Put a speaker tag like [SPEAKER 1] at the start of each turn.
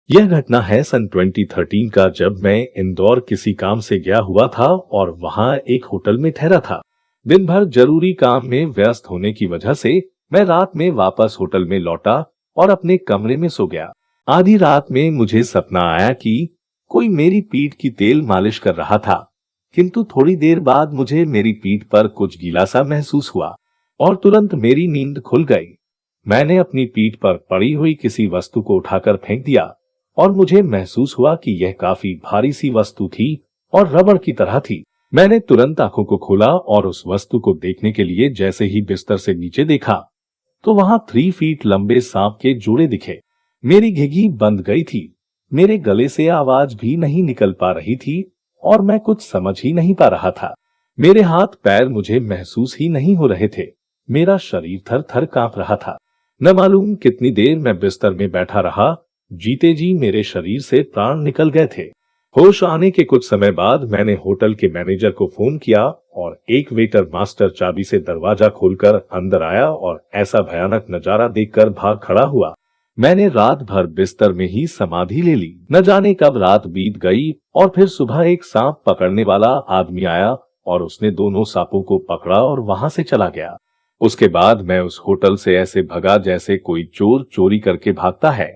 [SPEAKER 1] यह घटना है सन 2013 का, जब मैं इंदौर किसी काम से गया हुआ था और वहां एक होटल में ठहरा था। दिन भर जरूरी काम में व्यस्त होने की वजह से मैं रात में वापस होटल में लौटा और अपने कमरे में सो गया। आधी रात में मुझे सपना आया कि कोई मेरी पीठ की तेल मालिश कर रहा था, किंतु थोड़ी देर बाद मुझे मेरी पीठ पर कुछ गीला सा महसूस हुआ और तुरंत मेरी नींद खुल गई। मैंने अपनी पीठ पर पड़ी हुई किसी वस्तु को उठाकर फेंक दिया और मुझे महसूस हुआ कि यह काफी भारी सी वस्तु थी और रबड़ की तरह थी। मैंने तुरंत आंखों को खोला और उस वस्तु को देखने के लिए जैसे ही बिस्तर से नीचे देखा तो वहां 3 फीट लंबे सांप के जोड़े दिखे। मेरी घिघी बंद गई थी, मेरे गले से आवाज भी नहीं निकल पा रही थी और मैं कुछ समझ ही नहीं पा रहा था। मेरे हाथ पैर मुझे महसूस ही नहीं हो रहे थे। मेरा शरीर थर थर कांप रहा था। न मालूम कितनी देर मैं बिस्तर में बैठा रहा। जीते जी मेरे शरीर से प्राण निकल गए थे। होश आने के कुछ समय बाद मैंने होटल के मैनेजर को फोन किया और एक वेटर मास्टर चाबी से दरवाजा खोलकर अंदर आया और ऐसा भयानक नजारा देखकर भाग खड़ा हुआ। मैंने रात भर बिस्तर में ही समाधि ले ली। न जाने कब रात बीत गई और फिर सुबह एक सांप पकड़ने वाला आदमी आया और उसने दोनों सांपों को पकड़ा और वहां से चला गया। उसके बाद मैं उस होटल से ऐसे भगा जैसे कोई चोर चोरी करके भागता है।